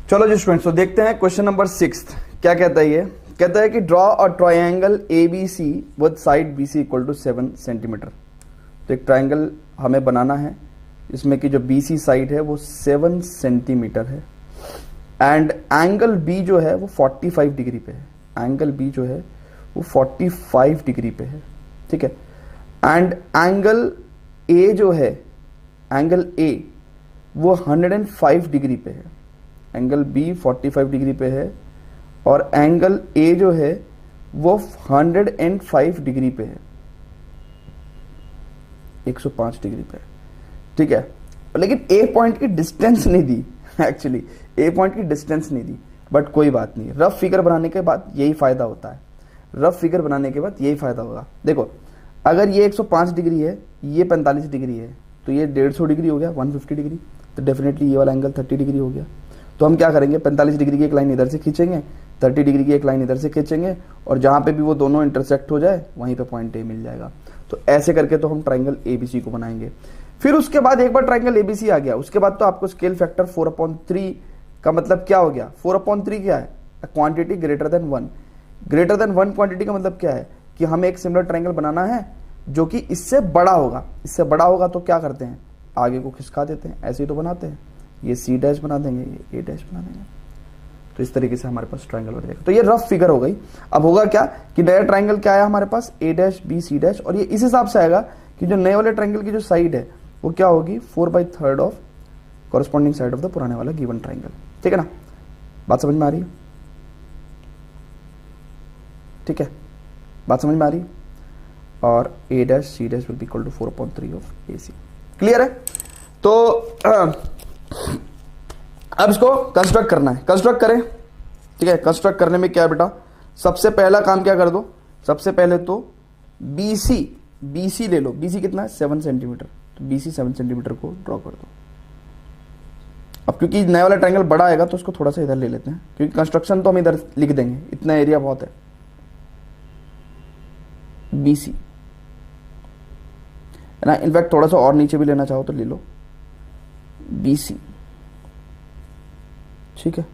चलो जी स्टूडेंट्स, तो देखते हैं क्वेश्चन नंबर 6 क्या कहता है। ये कहता है कि draw a triangle A B C with side B C equal to 7 centimetre. तो एक ट्रायंगल हमें बनाना है इसमें कि जो बी सी साइड है वो 7 सेंटीमीटर है एंड एंगल बी जो है वो 45 डिग्री पे है। एंगल बी जो है वो 45 डिग्री पे है, ठीक है। एंड एंगल ए जो है, एंगल ए वो 105 डिग्री पे है। एंगल बी 45 डिग्री पे है और एंगल ए जो है वो 105 डिग्री पे है, 105 डिग्री पे है, ठीक है। लेकिन ए पॉइंट की डिस्टेंस नहीं दी, एक्चुअली ए पॉइंट की डिस्टेंस नहीं दी, बट कोई बात नहीं। रफ फिगर बनाने के बाद यही फायदा होता है, रफ फिगर बनाने के बाद यही फायदा होगा। देखो अगर ये 105 डिग्री है, ये 45 डिग्री है, तो ये 150 डिग्री हो गया, 150 डिग्री, तो डेफिनेटली ये वाला एंगल 30 डिग्री हो गया। तो हम क्या करेंगे, 45 डिग्री की एक लाइन इधर से खींचेंगे, 30 डिग्री की एक लाइन इधर से खींचेंगे और जहां पे भी वो दोनों इंटरसेक्ट हो जाए वहीं पे पॉइंट ए मिल जाएगा। तो ऐसे करके तो हम ट्राइंगल एबीसी को बनाएंगे। फिर उसके बाद एक बार ट्राइंगल एबीसी आ गया, उसके बाद तो आपको स्केल फैक्टर 4/3 का मतलब क्या हो गया, 4/3 क्या है, quantity greater than 1। Greater than 1 quantity का मतलब क्या है कि हमें एक सिमिलर ट्राइंगल बनाना है जो कि इससे बड़ा होगा। इससे बड़ा होगा तो क्या करते हैं, आगे को खिसका देते हैं, ऐसे ही तो बनाते हैं। ये सी डैश बना देंगे, ये ए डैश बना देंगे, तो इस तरीके से हमारे पास ट्राइंगल हो जाएगा। तो ये रफ फिगर हो गई। अब होगा क्या कि नया ट्राइंगल क्या आया हमारे पास, ए डैश बी सी डैश, और ये इस हिसाब से आएगा कि जो नए वाले ट्राइंगल की जो साइड है वो क्या होगी, 4/3 of corresponding side of the पुराने वाला गिवन ट्राइंगल, ठीक है ना। बात समझ में आ रही है, ठीक है, बात समझ में आ रही है। और A dash C dash will be equal to 4/3 of A C. Clear है। तो अब इसको कंस्ट्रक्ट करना है, कंस्ट्रक्ट करें, ठीक है। कंस्ट्रक्ट करने में क्या है बेटा, सबसे पहला काम क्या कर दो, सबसे पहले तो BC ले लो। BC कितना है, 7 सेंटीमीटर, तो BC 7 सेंटीमीटर को ड्रॉ कर दो। अब क्योंकि नया वाला ट्रायंगल बड़ा आएगा तो उसको थोड़ा सा इधर ले लेते हैं, क्योंकि कंस्ट्रक्शन तो हम इधर लिख देंगे, इतना एरिया बहुत है। BC है ना, इनफैक्ट थोड़ा सा और नीचे भी लेना चाहो तो ले लो, BC, ठीक है।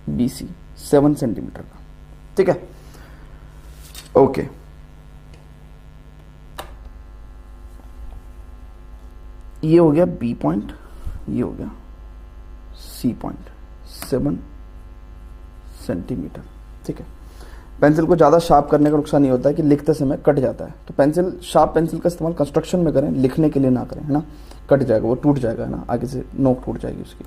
BC 7 सेंटीमीटर का, ठीक है, ओके। ये हो गया B पॉइंट, ये हो गया C पॉइंट, 7 सेंटीमीटर, ठीक है। पेंसिल को ज़्यादा शार्प करने का नुकसान ये होता है कि लिखते समय कट जाता है, तो पेंसिल, शार्प पेंसिल का इस्तेमाल कंस्ट्रक्शन में करें, लिखने के लिए ना करें, है ना। कट जाएगा, वो टूट जाएगा, है ना, आगे से नोक टूट जाएगी उसकी।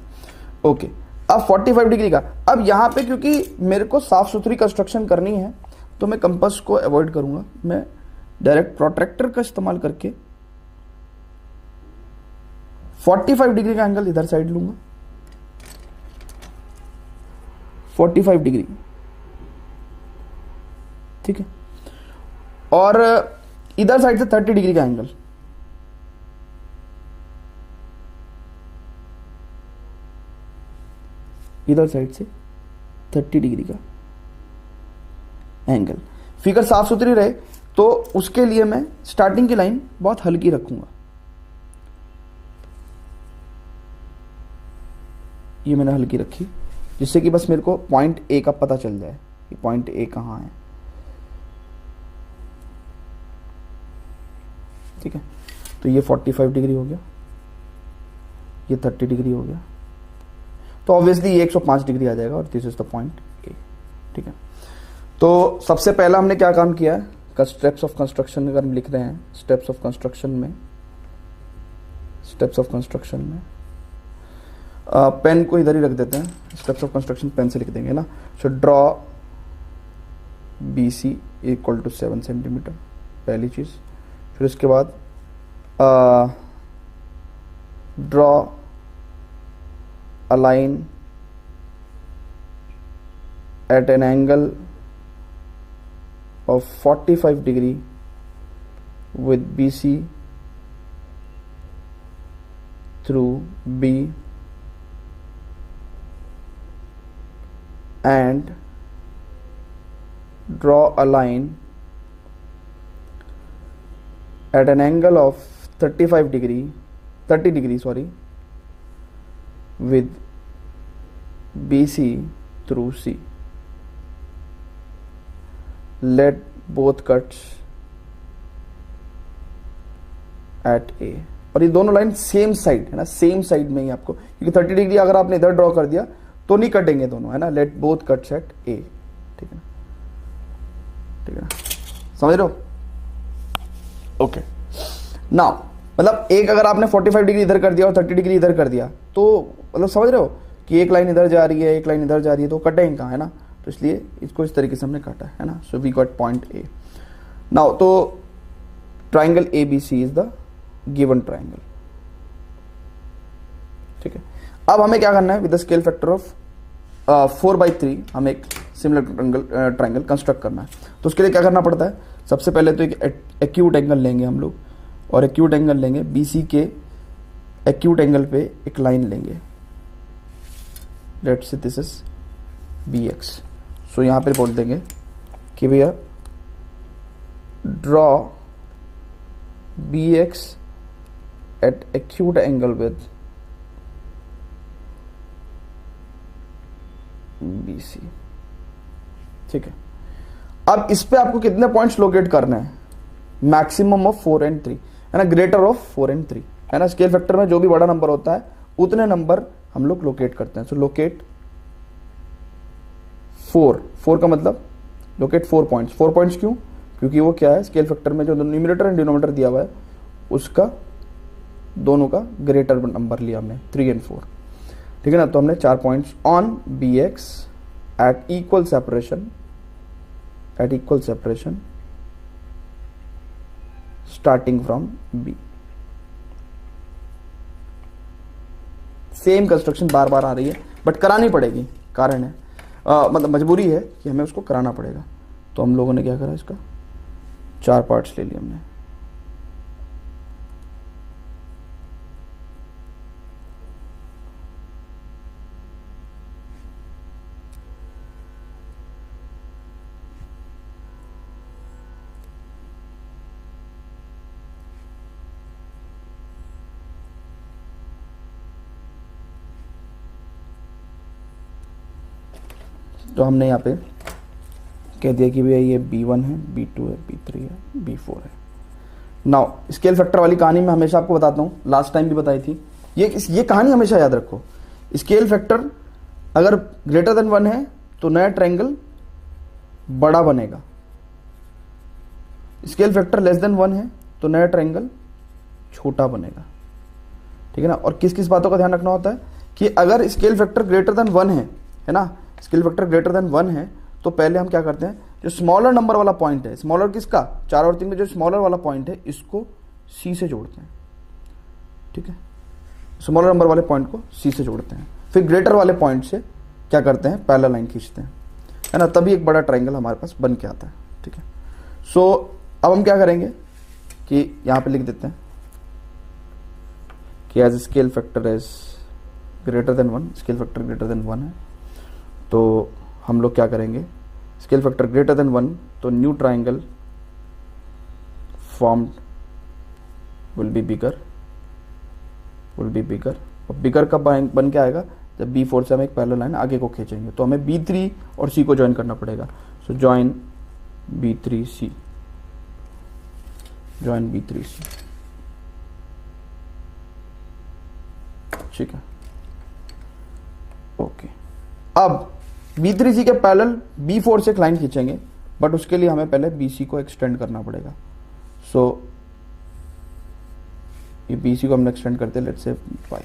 ओके, अब 45 डिग्री का, अब यहाँ पे क्योंकि मेरे को साफ सुथरी कंस्ट्रक्शन करनी है तो मैं कंपास को अवॉइड करूंगा, मैं डायरेक्ट प्रोट्रैक्टर का इस्तेमाल करके 45 डिग्री का एंगल इधर साइड लूंगा, 45 डिग्री, ठीक है। और इधर साइड से 30 डिग्री का एंगल, इधर साइड से 30 डिग्री का एंगल। फिगर साफ सुथरी रहे तो उसके लिए मैं स्टार्टिंग की लाइन बहुत हल्की रखूंगा। ये मैंने हल्की रखी जिससे कि बस मेरे को पॉइंट ए का पता चल जाए कि पॉइंट ए कहां है, ठीक है। तो ये 45 डिग्री हो गया, ये 30 डिग्री हो गया, तो ऑब्वियसली ये 105 डिग्री आ जाएगा और this is the point A, ठीक है। तो सबसे पहला हमने क्या काम किया है, स्टेप्स ऑफ कंस्ट्रक्शन अगर हम लिख रहे हैं, स्टेप्स ऑफ कंस्ट्रक्शन में, स्टेप्स ऑफ कंस्ट्रक्शन में पेन को इधर ही रख देते हैं, स्टेप्स ऑफ कंस्ट्रक्शन पेन से लिख देंगे ना। So draw BC equal to 7 centimetre, पहली चीज। फिर उसके बाद draw a line at an angle of 45 degree with BC through B and draw a line at an angle of 35 degree 30 degree sorry with BC through C, let both cuts at A। और ये दोनों line same side है ना, same side में ही आपको, क्योंकि 30 degree अगर आपने इधर ड्रॉ कर दिया तो नहीं कटेंगे दोनों, है ना। Let both cuts at A, ठीक है ना, ठीक है ना, समझ रहे हो? ओके नाउ मतलब एक अगर आपने 45 डिग्री इधर कर दिया और 30 डिग्री इधर कर दिया तो मतलब समझ रहे हो कि एक लाइन इधर जा रही है, एक लाइन इधर जा रही है, तो कटेंगे कहाँ, है ना। तो इसलिए इसको इस तरीके से हमने काटा है ना। So we got point A now. तो triangle ABC is the given triangle, ठीक है। अब हमें क्या करना है, with the scale factor of 4/3 हमें एक सिमिलर ट्राइंगल कंस्ट्रक्ट करना है। तो उसके लिए क्या करना पड़ता है, सबसे पहले तो एक एक्यूट एंगल लेंगे हम लोग, और एक्यूट एंगल लेंगे BC के एक्यूट एंगल पे एक लाइन लेंगे, let's say this is BX। सो यहां पे बोल देंगे कि भैया draw BX at acute angle with BC, ठीक है। अब इस पे आपको कितने पॉइंट्स लोकेट करना है, मैक्सिमम ऑफ 4 and 3, है ना, ग्रेटर ऑफ 4 and 3, है ना। स्केल फैक्टर में जो भी बड़ा नंबर होता है उतने नंबर हम लोग लोकेट करते हैं। सो लोकेट 4 का मतलब लोकेट 4 पॉइंट्स। 4 पॉइंट्स क्यों, क्योंकि वो क्या है, स्केल फैक्टर में जो न्यूमरेटर एंड डिनोमिनेटर दिया हुआ है उसका दोनों का ग्रेटर नंबर लिया हमने, 3 and 4, ठीक है ना। तो हमने 4 points on BX at equal separation starting from B। Same construction बार बार आ रही है बट करानी पड़ेगी, कारण है मतलब मजबूरी है कि हमें उसको कराना पड़ेगा। तो हम लोगों ने क्या करा, इसका 4 पार्ट्स ले लिए हमने। तो हमने यहाँ पे कह दिया कि भैया ये B1 है, B2 है, B3 है, B4 है। नाउ स्केल फैक्टर वाली कहानी मैं हमेशा आपको बताता हूँ, लास्ट टाइम भी बताई थी। ये कहानी हमेशा याद रखो, स्केल फैक्टर अगर ग्रेटर देन 1 है तो नया ट्रायंगल बड़ा बनेगा, स्केल फैक्टर लेस देन 1 है तो नया ट्रायंगल छोटा बनेगा, ठीक है ना। और किस किस बातों का ध्यान रखना होता है कि अगर स्केल फैक्टर ग्रेटर देन 1 है ना, स्केल फैक्टर ग्रेटर देन 1 है तो पहले हम क्या करते हैं, जो स्मॉलर नंबर वाला पॉइंट है, स्मॉलर किसका, 4 और 3 में जो स्मॉलर वाला पॉइंट है इसको C से जोड़ते हैं, ठीक है। स्मॉलर नंबर वाले पॉइंट को C से जोड़ते हैं, फिर ग्रेटर वाले पॉइंट से क्या करते हैं, पैरेलल लाइन खींचते हैं, है ना, तभी एक बड़ा ट्रायंगल हमारे पास बन के आता है, ठीक है। सो अब हम क्या करेंगे कि यहाँ पे लिख देते हैं कि as scale factor is greater than 1, scale factor greater than 1 है तो हम लोग क्या करेंगे, स्केल फैक्टर ग्रेटर देन 1 तो new triangle formed will be bigger, और बिगर कब बन के आएगा, जब B4 से हम एक पैरेलल लाइन आगे को खींचेंगे तो हमें B3 और C को ज्वाइन करना पड़ेगा। सो ज्वाइन B3C, ज्वाइन B3C, ठीक है, ओके। अब B3C के पैरेलल B4 से एक लाइन खींचेंगे, बट उसके लिए हमें पहले BC को एक्सटेंड करना पड़ेगा। सो ये BC को हमने एक्सटेंड करते हैं, लेट्स से 5।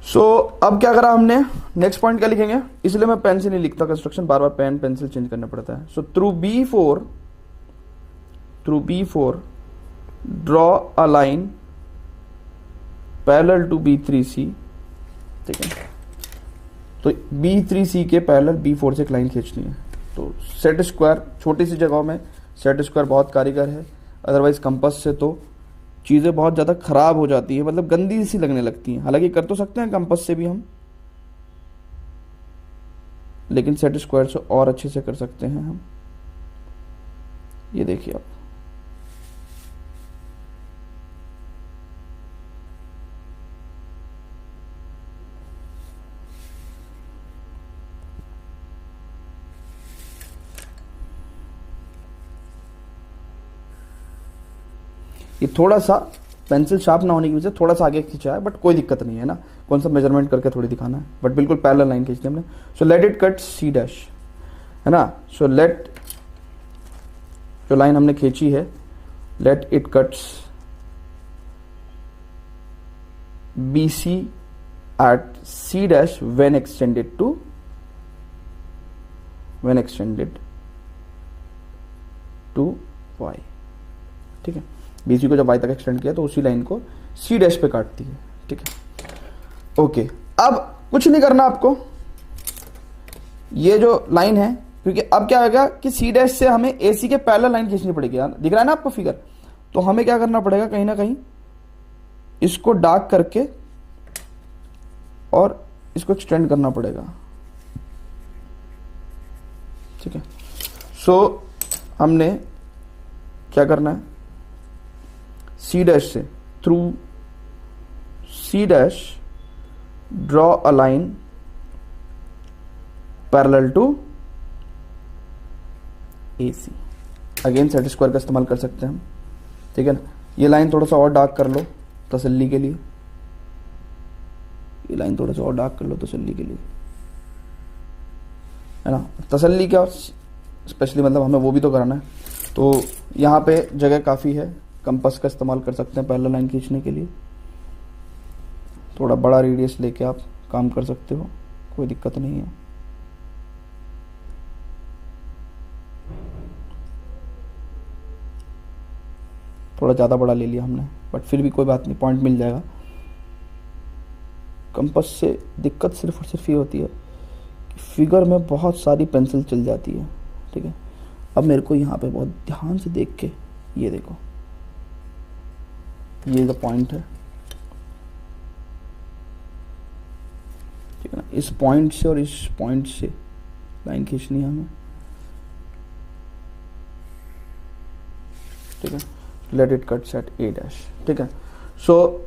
सो अब क्या करा हमने, नेक्स्ट पॉइंट क्या लिखेंगे, इसलिए मैं पेन से नहीं लिखता कंस्ट्रक्शन, बार बार पेन पेंसिल चेंज करना पड़ता है। So through B4 draw a line parallel to B3C, ठीक है। तो B3C के पैरेलल B4 से एक लाइन खींचनी है। तो सेट स्क्वायर, छोटी सी जगहों में सेट स्क्वायर बहुत कारीगर है, अदरवाइज कंपास से तो चीज़ें बहुत ज़्यादा खराब हो जाती है, मतलब गंदी सी लगने लगती हैं। हालांकि कर तो सकते हैं कंपास से भी हम, लेकिन सेट स्क्वायर से और अच्छे से कर सकते हैं हम। ये देखिए आप, ये थोड़ा सा पेंसिल शार्प ना होने की वजह से थोड़ा सा आगे खींचा है, बट कोई दिक्कत नहीं है ना, कौन सा मेजरमेंट करके थोड़ी दिखाना है, बट बिल्कुल पैरेलल लाइन खींचनी हमने। So let it cut C dash, है ना। सो लेट, जो लाइन हमने खींची है, let it cuts B C at C dash when extended to Y, ठीक है। बीसी को जब वाई तक एक्सटेंड किया तो उसी लाइन को सी डैश पे काटती है, ठीक है। ओके, अब कुछ नहीं करना आपको, ये जो लाइन है, क्योंकि अब क्या होगा कि सी डैश से हमें एसी के पैरेलल लाइन खींचनी पड़ेगी यार, दिख रहा है ना आपको फिगर। तो हमें क्या करना पड़ेगा, कहीं ना कहीं इसको डार्क करके और इसको एक्सटेंड करना पड़ेगा, ठीक है। सो हमने क्या करना है, सी डैश से through C dash draw a line parallel to A C. Again set square का इस्तेमाल कर सकते हैं हम, ठीक है ना। ये लाइन थोड़ा सा और डार्क कर लो तसल्ली के लिए, ये लाइन थोड़ा सा और डार्क कर लो तसल्ली के लिए, है ना। तसल्ली क्या, स्पेशली मतलब हमें वो भी तो कराना है, तो यहाँ पे जगह काफ़ी है, कंपास का इस्तेमाल कर सकते हैं पैरेलल लाइन खींचने के लिए। थोड़ा बड़ा रेडियस लेके आप काम कर सकते हो, कोई दिक्कत नहीं है। थोड़ा ज़्यादा बड़ा ले लिया हमने, बट फिर भी कोई बात नहीं, पॉइंट मिल जाएगा। कंपास से दिक्कत सिर्फ और सिर्फ ये होती है कि फिगर में बहुत सारी पेंसिल चल जाती है, ठीक है। अब मेरे को यहाँ पे बहुत ध्यान से देख के, ये देखो, ये जो पॉइंट है, ठीक है ना, इस पॉइंट से और इस पॉइंट से लाइन खींचनी है हमें, ठीक है। Let it cuts at A dash, ठीक है। So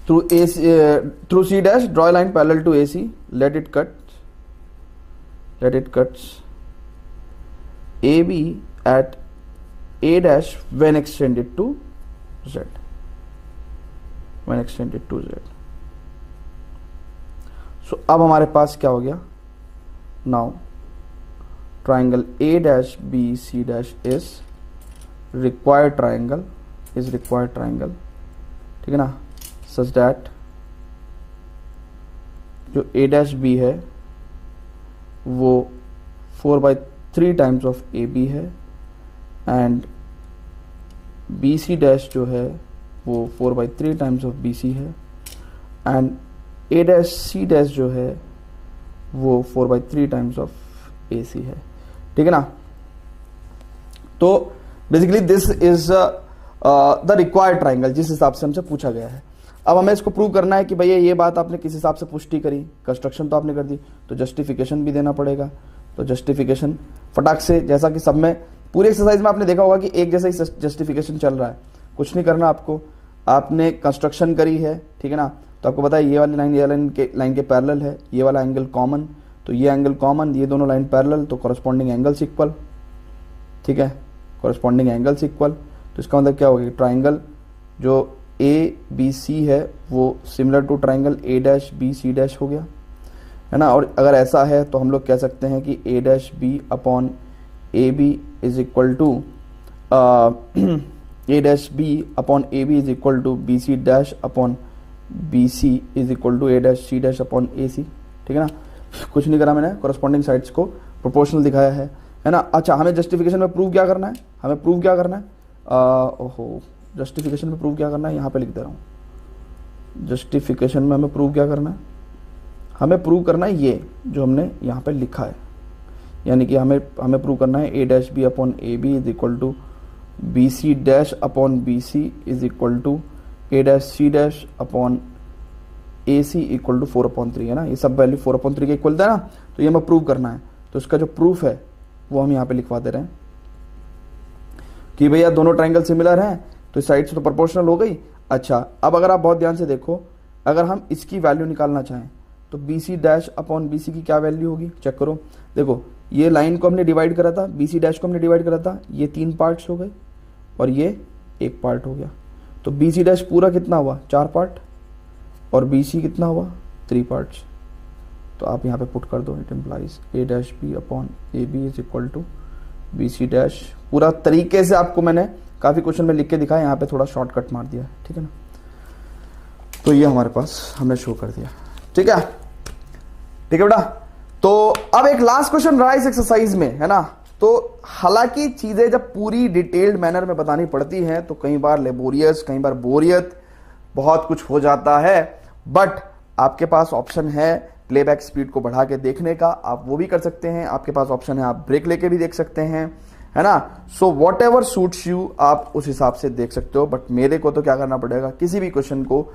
through C dash draw line parallel to A C, let it cuts A B at A dash when extended to Z, so अब हमारे पास क्या हो गया, now triangle A dash B C dash is required triangle, ठीक है ना, such that जो ए डैश बी है वो 4/3 टाइम्स ऑफ ए बी है, एंड बी सी डैश जो है वो 4/3 टाइम्स ऑफ बी सी है, and A dash C dash जो है वो 4/3 टाइम्स ऑफ ए सी है, ठीक है ना। तो basically this is the required triangle, जिस हिसाब से हमसे पूछा गया है। अब हमें इसको प्रूव करना है कि भैया ये बात आपने किस हिसाब से पुष्टि करी, कंस्ट्रक्शन तो आपने कर दी, तो जस्टिफिकेशन भी देना पड़ेगा। तो जस्टिफिकेशन फटाक से, जैसा कि सब में पूरे एक्सरसाइज में आपने देखा होगा कि एक जैसा ही जस्टिफिकेशन चल रहा है, कुछ नहीं करना आपको। आपने कंस्ट्रक्शन करी है, ठीक है ना, तो आपको पता है ये वाली लाइन ये लाइन के पैरेलल है, ये वाला एंगल कॉमन, तो ये एंगल कॉमन, ये दोनों लाइन पैरेलल, तो कॉरस्पॉन्डिंग एंगल्स इक्वल, ठीक है, कॉरस्पॉन्डिंग एंगल्स इक्वल। तो इसका मतलब क्या होगा, ट्राइंगल जो ए बी सी है वो similar to triangle A dash B C dash हो गया, है ना। और अगर ऐसा है तो हम लोग कह सकते हैं कि A dash B upon A B is equal to A dash B upon A B is equal to B C dash upon B C is equal to A dash C dash upon A C, ठीक है ना। कुछ नहीं करा मैंने, corresponding sides को proportional दिखाया है ना। अच्छा, हमें जस्टिफिकेशन में प्रूव क्या करना है, ओहो, जस्टिफिकेशन में प्रूव क्या करना है, यहाँ पे लिख दे रहा हूँ। जस्टिफिकेशन में हमें प्रूव क्या करना है, हमें प्रूव करना है ये जो हमने यहाँ पे लिखा है, यानी कि हमें प्रूव करना है A dash B upon A B is equal to B C dash upon B C is equal to A dash C dash upon A C equal to 4/3, है ना। ये सब वैल्यू 4/3 के इक्वल था ना, तो ये हमें प्रूव करना है। तो इसका जो प्रूफ है वो हम यहाँ पे लिखवा दे रहे हैं कि भैया दोनों ट्राइंगल सिमिलर हैं, तो साइड से तो प्रोपोर्शनल हो गई। अच्छा, अब अगर आप बहुत ध्यान से देखो, अगर हम इसकी वैल्यू निकालना चाहें तो B C dash upon B C की क्या वैल्यू होगी, चेक करो। देखो, ये लाइन को हमने डिवाइड करा था, बी सी डैश को हमने डिवाइड करा था, ये 3 पार्ट्स हो गए और ये 1 पार्ट हो गया। तो बी सी डैश पूरा कितना हुआ 4 पार्ट, और बी सी कितना हुआ 3 पार्ट्स। तो आप यहाँ पे पुट कर दो, it implies A dash B upon A B is equal to B C dash. पूरा तरीके से आपको मैंने काफ़ी क्वेश्चन में लिख के दिखाया, यहाँ पे थोड़ा शॉर्टकट मार दिया, ठीक है ना। तो ये हमारे पास हमने शो कर दिया, ठीक है, ठीक है बेटा। तो अब एक लास्ट क्वेश्चन रहा इस एक्सरसाइज में, है ना। तो हालांकि चीजें जब पूरी डिटेल्ड मैनर में बतानी पड़ती हैं तो कई बार लेबोरियस, कई बार बोरियत, बहुत कुछ हो जाता है, बट आपके पास ऑप्शन है प्लेबैक स्पीड को बढ़ा के देखने का, आप वो भी कर सकते हैं। आपके पास ऑप्शन है आप ब्रेक लेके भी देख सकते हैं, है ना। So what ever suits you, आप उस हिसाब से देख सकते हो। बट मेरे को तो क्या करना पड़ेगा, किसी भी क्वेश्चन को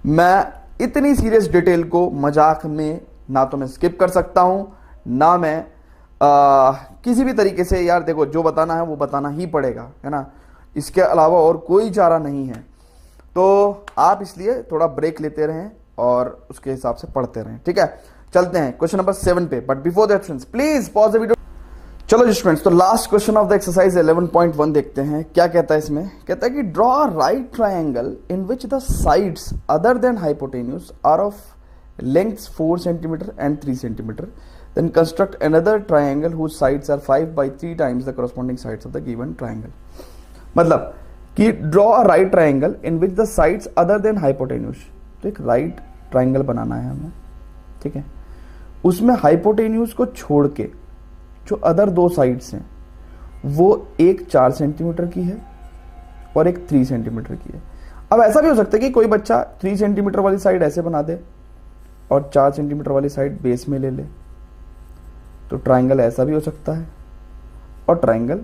मैं इतनी सीरियस डिटेल को मजाक में ना तो मैं स्किप कर सकता हूं, ना मैं किसी भी तरीके से, यार देखो जो बताना है वो बताना ही पड़ेगा, है ना। इसके अलावा और कोई चारा नहीं है। तो आप इसलिए थोड़ा ब्रेक लेते रहें और उसके हिसाब से पढ़ते रहें, ठीक है। चलते हैं क्वेश्चन नंबर 7 पे, but before that friends please pause the video. चलो जी फ्रेंड्स, तो last question of the exercise 11.1 देखते हैं क्या कहता है इसमें। कहता है कि draw a right triangle in which the sides other than hypotenuse are of length 4 centimetre and 3 centimetre, then construct another triangle whose sides are 5/3 times the corresponding sides of the given triangle. मतलब कि draw a right triangle in which the sides other than hypotenuse. तो एक right triangle बनाना है हमें, ठीक है। उसमें hypotenuse को छोड़ के जो अदर 2 साइड्स हैं वो एक 4 सेंटीमीटर की है और एक 3 सेंटीमीटर की है। अब ऐसा भी हो सकता है कि कोई बच्चा 3 सेंटीमीटर वाली साइड ऐसे बना दे और 4 सेंटीमीटर वाली साइड बेस में ले ले, तो ट्रायंगल ऐसा भी हो सकता है। और ट्रायंगल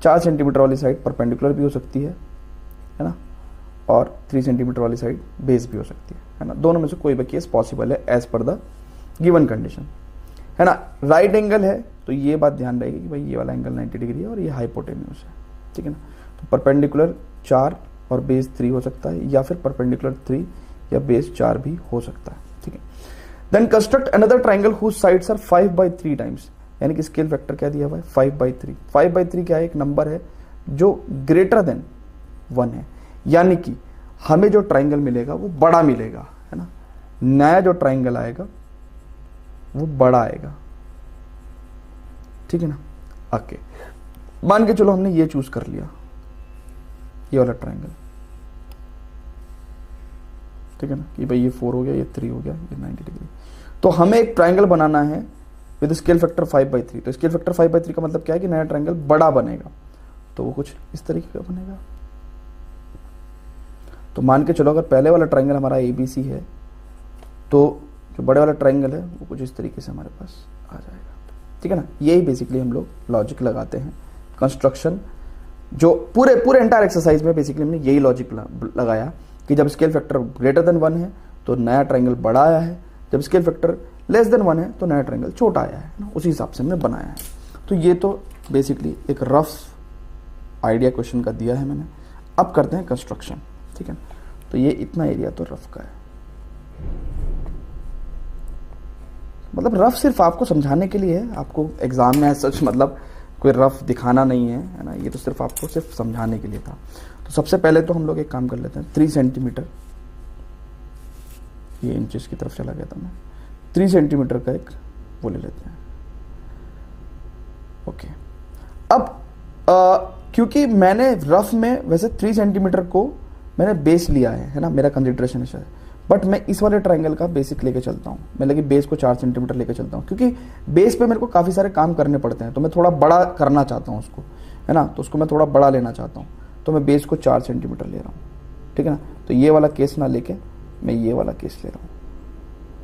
4 सेंटीमीटर वाली साइड परपेंडिकुलर भी हो सकती है ना, और 3 सेंटीमीटर वाली साइड बेस भी हो सकती है ना। दोनों में से कोई भी केस पॉसिबल है as per the given condition, है ना। राइट एंगल है तो ये बात ध्यान रहेगी कि भाई ये वाला एंगल 90 डिग्री है और ये हाइपोटेन्यूज है, ठीक है ना। तो परपेंडिकुलर 4 और बेस 3 हो सकता है, या फिर परपेंडिकुलर 3 या बेस 4 भी हो सकता है, ठीक है। Then construct another triangle whose sides are 5/3 times, यानी कि स्केल फैक्टर क्या दिया हुआ है 5/3। 5/3 क्या है, एक नंबर है जो ग्रेटर देन 1 है, यानी कि हमें जो ट्रायंगल मिलेगा वो बड़ा मिलेगा, है ना। नया जो ट्रायंगल आएगा वो बड़ा आएगा, ठीक है ना। ओके, मान के चलो हमने ये चूज कर लिया, ये वाला ट्रायंगल, ठीक है ना, कि भाई ये 4 हो गया, ये 3 हो गया, ये 90 डिग्री। तो हमें एक ट्रायंगल बनाना है विद स्केल फैक्टर 5/3। तो स्केल फैक्टर 5/3 का मतलब क्या है कि नया ट्रायंगल बड़ा बनेगा, तो वो कुछ इस तरीके का बनेगा। तो मान के चलो अगर पहले वाला ट्रायंगल हमारा ABC है, तो जो बड़े वाला ट्रायंगल है वो कुछ इस तरीके से हमारे पास आ जाएगा, ठीक है ना। यही बेसिकली हम लोग लॉजिक लगाते हैं कंस्ट्रक्शन, जो पूरे एंटायर एक्सरसाइज में बेसिकली हमने यही लॉजिक लगाया कि जब स्केल फैक्टर ग्रेटर देन 1 है तो नया ट्रायंगल बड़ा आया है, जब स्केल फैक्टर लेस देन 1 है तो नया ट्रायंगल छोटा आया है ना, उसी हिसाब से हमने बनाया है। तो ये तो बेसिकली एक रफ आइडिया क्वेश्चन का दिया है मैंने। अब करते हैं कंस्ट्रक्शन, ठीक है। तो ये इतना एरिया तो रफ का है, मतलब रफ सिर्फ आपको समझाने के लिए है, आपको एग्जाम में सच मतलब कोई रफ दिखाना नहीं है ना। ये तो सिर्फ आपको सिर्फ समझाने के लिए था। तो सबसे पहले तो हम लोग एक काम कर लेते हैं, 3 सेंटीमीटर, ये इंचेस की तरफ चला गया था मैं, 3 सेंटीमीटर का एक वो ले लेते हैं। ओके, अब क्योंकि मैंने रफ में वैसे 3 सेंटीमीटर को मैंने बेस लिया है ना, मेरा कंसिडरेशन है शायद, बट मैं इस वाले ट्रायंगल का बेसिक लेके चलता हूँ। मैं लगे बेस को 4 सेंटीमीटर लेके चलता हूँ, क्योंकि बेस पे मेरे को काफ़ी सारे काम करने पड़ते हैं, तो मैं थोड़ा बड़ा करना चाहता हूँ उसको, है ना। तो उसको मैं थोड़ा बड़ा लेना चाहता हूँ, तो मैं बेस को 4 सेंटीमीटर ले रहा हूँ, ठीक है ना। तो ये वाला केस ना लेके मैं ये वाला केस ले रहा हूँ।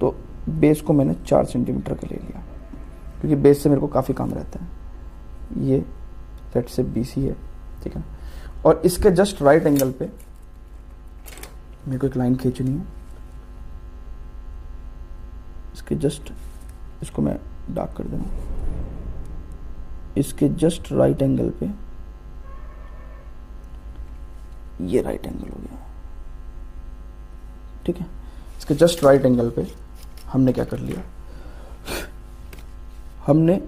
तो बेस को मैंने 4 सेंटीमीटर का ले लिया, क्योंकि बेस से मेरे को काफ़ी काम रहता है। ये सेट से BC है, ठीक है ना। और इसके जस्ट राइट एंगल पे मेरे को एक लाइन खींचनी है, इसके जस्ट, इसको मैं डार्क कर दूंगा, इसके जस्ट राइट एंगल पे ये राइट एंगल हो गया, ठीक है। इसके जस्ट राइट एंगल पे हमने क्या कर लिया, हमने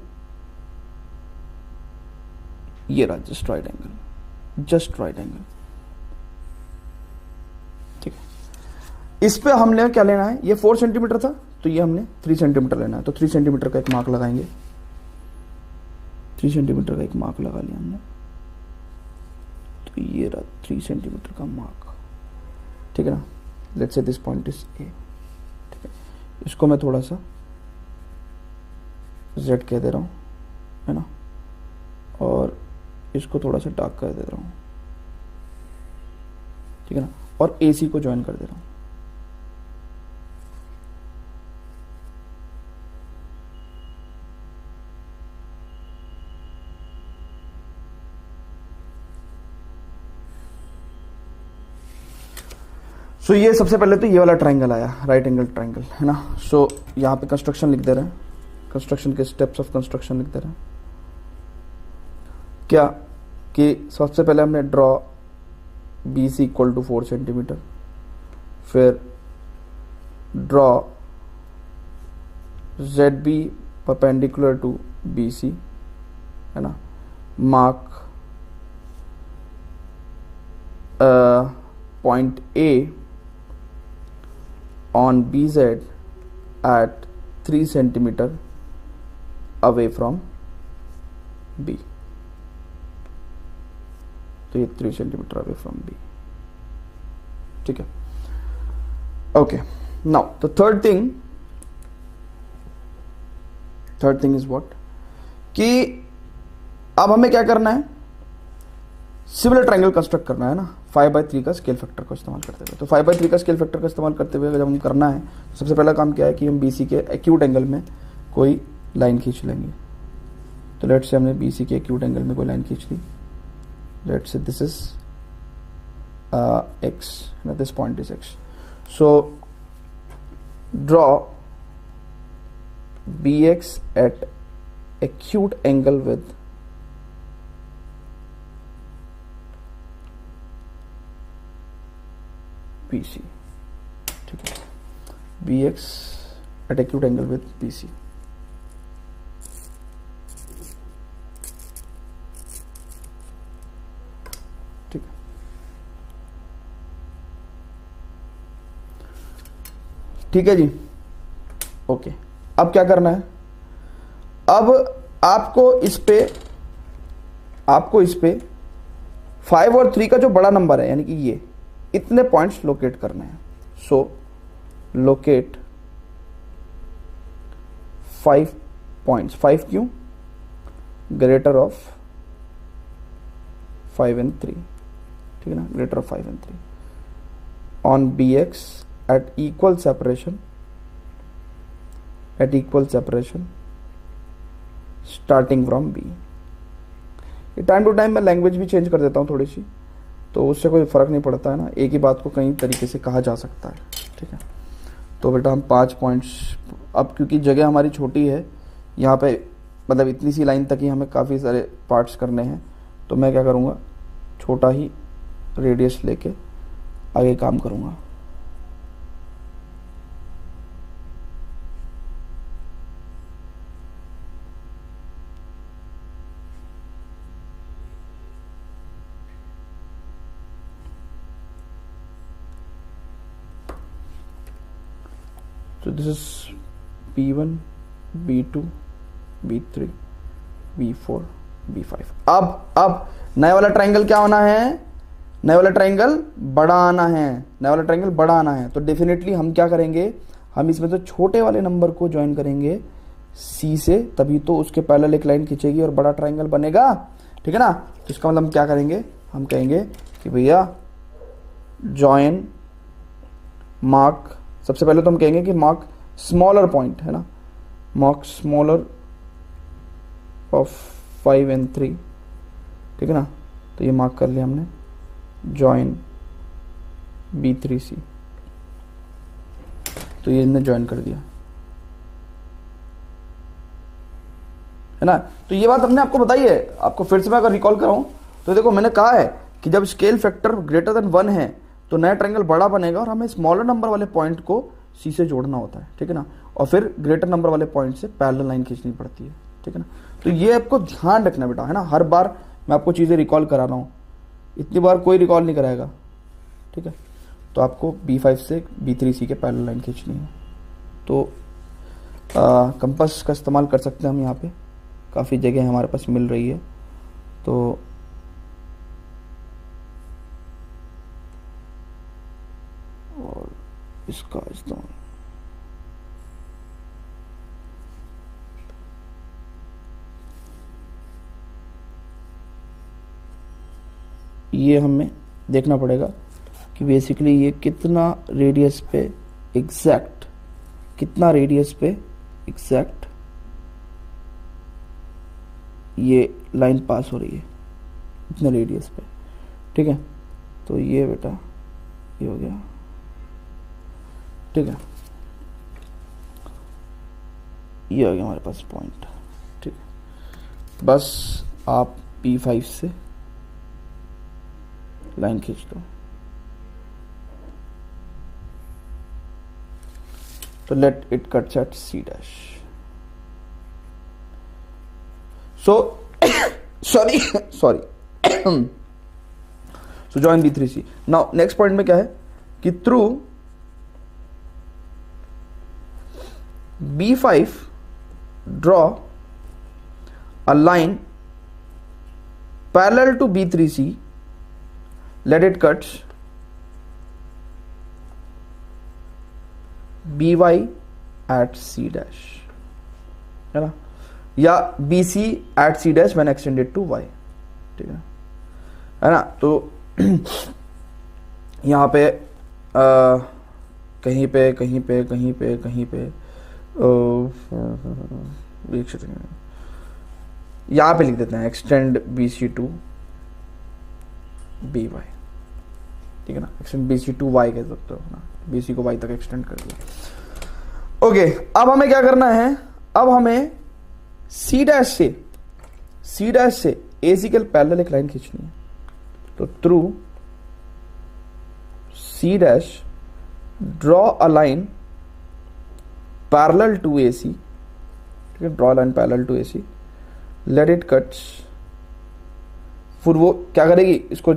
ये रहा just right angle, just right angle, इस पे हमने क्या लेना है, ये 4 सेंटीमीटर था तो ये हमने 3 सेंटीमीटर लेना है, तो 3 सेंटीमीटर का एक मार्क लगाएंगे, 3 सेंटीमीटर का एक मार्क लगा लिया हमने, तो ये रहा 3 सेंटीमीटर का मार्क, ठीक है ना। Let's say this point is a, ठीक है। इसको मैं थोड़ा सा z कह दे रहा हूँ, है ना, और इसको थोड़ा सा डार्क कर दे रहा हूँ, ठीक है ना, और AC को ज्वाइन कर दे रहा हूँ। सो ये सबसे पहले तो ये वाला ट्राइंगल आया, राइट एंगल ट्राइंगल, है ना। सो यहाँ पे कंस्ट्रक्शन लिख दे रहे हैं, कंस्ट्रक्शन के स्टेप्स ऑफ कंस्ट्रक्शन लिख दे रहे हैं क्या, कि सबसे पहले हमने draw BC equal to 4 centimetre, फिर draw ZB perpendicular to BC, है ना, mark point A on BZ at 3 centimeter away from B, तो ये 3 सेंटीमीटर अवे फ्रॉम B, ठीक है। Okay, now the third thing is what, कि अब हमें क्या करना है, सिमिलर ट्रायंगल कंस्ट्रक्ट करना है ना, 5/3 का स्केल फैक्टर को इस्तेमाल करते हुए। तो 5/3 का स्केल फैक्टर का इस्तेमाल करते हुए जब हम करना है, सबसे पहला काम क्या है कि हम BC के एक्यूट एंगल में कोई लाइन खींच लेंगे। तो लेट्स से हमने BC के एक्यूट एंगल में कोई लाइन खींच ली, let's say this is x, this point is x, so draw BX at acute angle with BC, ठीक है, BX at acute angle with BC, ठीक है। ठीक है जी, ओके। अब क्या करना है, अब आपको इस पे 5 और 3 का जो बड़ा नंबर है, यानी कि ये इतने पॉइंट्स लोकेट करने हैं। सो लोकेट 5 पॉइंट्स, 5 क्यों, ग्रेटर ऑफ 5 and 3, ठीक है ना, greater of 5 and 3 on BX at equal separation starting from B। Time to time मैं लैंग्वेज भी चेंज कर देता हूँ थोड़ी सी, तो उससे कोई फ़र्क नहीं पड़ता है ना, एक ही बात को कई तरीके से कहा जा सकता है, ठीक है। तो बेटा हम 5 पॉइंट्स, अब क्योंकि जगह हमारी छोटी है, यहाँ पे मतलब इतनी सी लाइन तक ही हमें काफ़ी सारे पार्ट्स करने हैं, तो मैं क्या करूँगा, छोटा ही रेडियस लेके आगे काम करूँगा। So this is B1, B2, B3, B4, B5। अब नया वाला ट्रायंगल क्या होना है, नया वाला ट्रायंगल बड़ा आना है, तो डेफिनेटली हम क्या करेंगे, हम इसमें तो छोटे वाले नंबर को ज्वाइन करेंगे C से, तभी तो उसके पैरेलल एक लाइन खींचेगी और बड़ा ट्रायंगल बनेगा, ठीक है ना। तो इसका मतलब हम क्या करेंगे, हम कहेंगे कि भैया ज्वाइन मार्क, सबसे पहले तो हम कहेंगे कि मार्क स्मॉलर पॉइंट, है ना, मार्क स्मॉलर ऑफ 5 and 3, ठीक है ना। तो ये मार्क कर लिया हमने, ज्वाइन B3C, तो ये हमने ज्वाइन कर दिया, है ना। तो ये बात हमने आपको बताई है, आपको फिर से मैं अगर रिकॉल कराऊं तो देखो मैंने कहा है कि जब स्केल फैक्टर ग्रेटर देन 1 है तो नया ट्रायंगल बड़ा बनेगा और हमें स्मॉलर नंबर वाले पॉइंट को C से जोड़ना होता है, ठीक है ना, और फिर ग्रेटर नंबर वाले पॉइंट से पैरेलल लाइन खींचनी पड़ती है, ठीक है ना। तो ये आपको ध्यान रखना बेटा, है ना, हर बार मैं आपको चीज़ें रिकॉल करा रहा हूँ, इतनी बार कोई रिकॉल नहीं कराएगा, ठीक है। तो आपको B5 से B3C के पैरेलल लाइन खींचनी है। तो कंपास का इस्तेमाल कर सकते हैं हम, यहाँ पे काफ़ी जगह हमारे पास मिल रही है। तो और इसका इस्तेमाल ये हमें देखना पड़ेगा कि बेसिकली ये कितना रेडियस पे एग्जैक्ट, कितना रेडियस पे एग्जैक्ट ये लाइन पास हो रही है, इतने रेडियस पे। ठीक है, तो ये बेटा ये हो गया। ठीक है, ये हो गया हमारे पास पॉइंट। ठीक है, बस आप P5 से लाइन खींच दो। तो let it cuts at C dash. So sorry so join B3C। Now next point में क्या है कि through B5 draw a line parallel to B3C, let it cuts by at C dash, है ना, या BC at C dash when extended to Y। ठीक है ना। तो यहाँ पे कहीं पे कहीं पे कहीं पे कहीं पे यहाँ पे लिख देते हैं एक्सटेंड BC टू BY। ठीक है ना, एक्सटेंड BC टू Y कह सकते हो ना, BC को Y तक एक्सटेंड कर दिया। ओके, अब हमें क्या करना है, अब हमें C डैश से AC के पैरेलल एक लाइन खींचनी है। तो through C dash draw a line parallel to AC। ठीक है, draw line parallel to AC, let it cuts. फिर वो क्या करेगी, इसको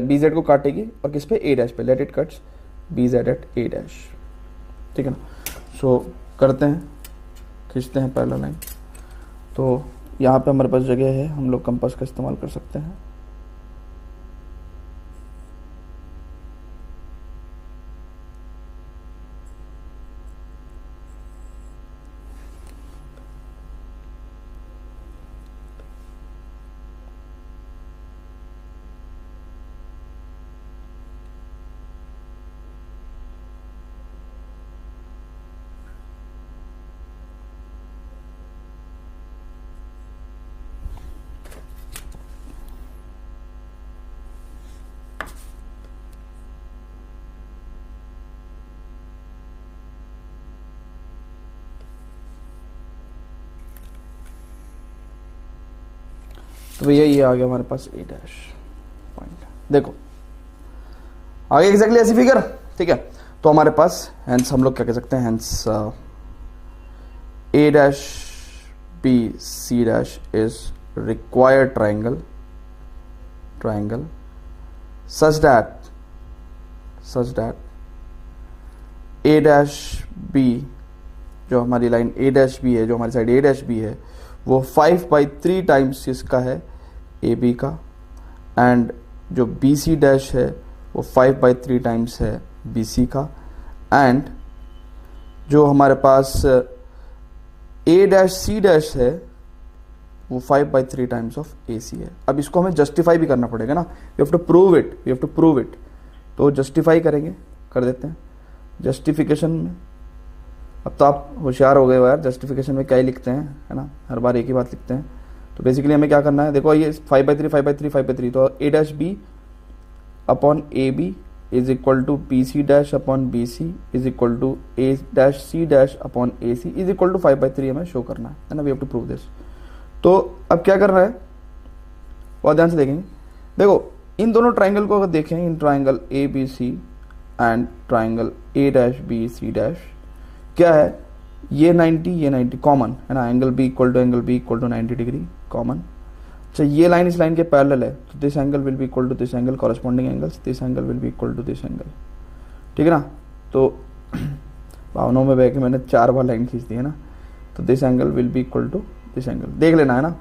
BZ को काटेगी और किस पे, A डैश पे, let it cuts BZ at A dash. ठीक है ना। सो करते हैं, खींचते हैं पैरेलल लाइन। तो यहाँ पे हमारे पास जगह है, हम लोग कंपास का इस्तेमाल कर सकते हैं। तो भैया ये आ गया हमारे पास A डैश पॉइंट। देखो आ गया एग्जैक्टली ऐसी फिगर। ठीक है, तो हमारे पास हेंस हम लोग क्या कह सकते हैं, hence A dash B C dash is required triangle such that A dash B, जो हमारी लाइन A डैश B है, जो हमारी साइड A डैश B है, वो 5/3 टाइम्स इसका है AB का, एंड जो BC डैश है वो 5/3 टाइम्स है BC का, एंड जो हमारे पास A डैश C डैश है वो 5/3 टाइम्स ऑफ AC है। अब इसको हमें जस्टिफाई भी करना पड़ेगा ना, we have to prove it. तो जस्टिफाई करेंगे, कर देते हैं जस्टिफिकेशन में। अब तो आप होशियार हो गए हो यार, जस्टिफिकेशन में क्या ही लिखते हैं, है ना, हर बार एक ही बात लिखते हैं। तो बेसिकली हमें क्या करना है, देखो ये 5/3 तो A dash B upon AB is equal to BC dash upon BC is equal to A dash C dash upon AC is equal to 5/3 हमें शो करना है ना, we have to prove this. तो अब क्या करना है, बहुत ध्यान से देखेंगे। देखो इन दोनों ट्राइंगल को अगर देखें, in triangle ABC and triangle A dash B C dash, क्या है, ये 90 कॉमन है ना, angle B equal to 90 degree common. अच्छा ये लाइन इस लाइन के पैरेलल है, तो this angle will be equal to this angle, corresponding angles, this angle will be equal to this angle, ठीक है ना। तो भावनाओं में बह के मैंने 4 बार लाइन खींच दी है ना, तो this angle will be equal to this angle, देख लेना है ना।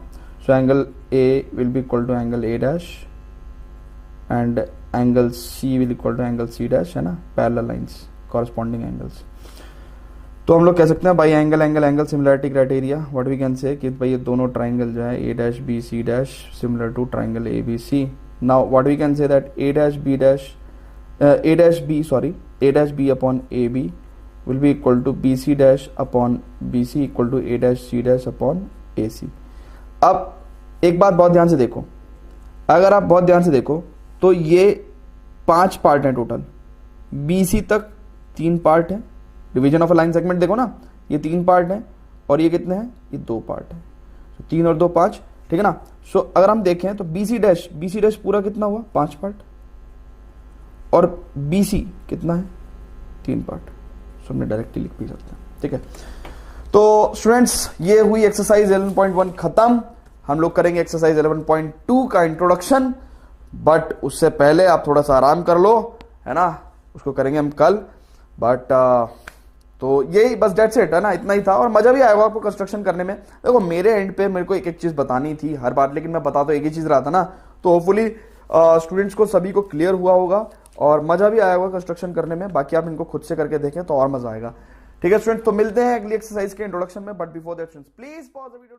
So angle A will be equal to angle A dash and angle C will equal to angle C dash, है ना, पैरेलल लाइंस, कॉरस्पॉन्डिंग एंगल्स। तो हम लोग कह सकते हैं भाई angle angle angle similarity criteria, what we can say कि भाई ये दोनों ट्राइंगल जो है A dash B C dash similar to triangle A B C. Now what we can say that A dash B upon A B will be equal to B C dash upon B C equal to A dash C dash upon A C. अब एक बात बहुत ध्यान से देखो, अगर आप बहुत ध्यान से देखो तो ये 5 पार्ट हैं टोटल, बी सी तक 3 पार्ट हैं, division of a line segment देखो ना, ये 3 पार्ट हैं और ये कितने हैं, ये 2 पार्ट हैं, तो 3 और 2 5, ठीक है ना। सो अगर हम देखें तो बी सी डैश पूरा कितना हुआ, 5 पार्ट, और बी सी कितना है, 3 पार्ट, सो हमने डायरेक्टली लिख भी सकते हैं, ठीक है। तो स्टूडेंट्स ये हुई एक्सरसाइज 11.1 खत्म, हम लोग करेंगे एक्सरसाइज 11.2 का इंट्रोडक्शन, बट उससे पहले आप थोड़ा सा आराम कर लो, है ना, उसको करेंगे हम कल। बट तो यही बस डेट्स इट, है ना, इतना ही था, और मजा भी आएगा आपको कंस्ट्रक्शन करने में। देखो मेरे एंड पे मेरे को एक एक चीज बतानी थी हर बार, लेकिन मैं बता तो एक ही चीज रहा था ना, तो होपफुली स्टूडेंट्स को सभी को क्लियर हुआ होगा और मजा भी आया होगा कंस्ट्रक्शन करने में। बाकी आप इनको खुद से करके देखें तो और मजा आएगा, ठीक है स्टूडेंट्स। तो मिलते हैं अगली एक्सरसाइज के इंट्रोडक्शन में, but before that please pause the video.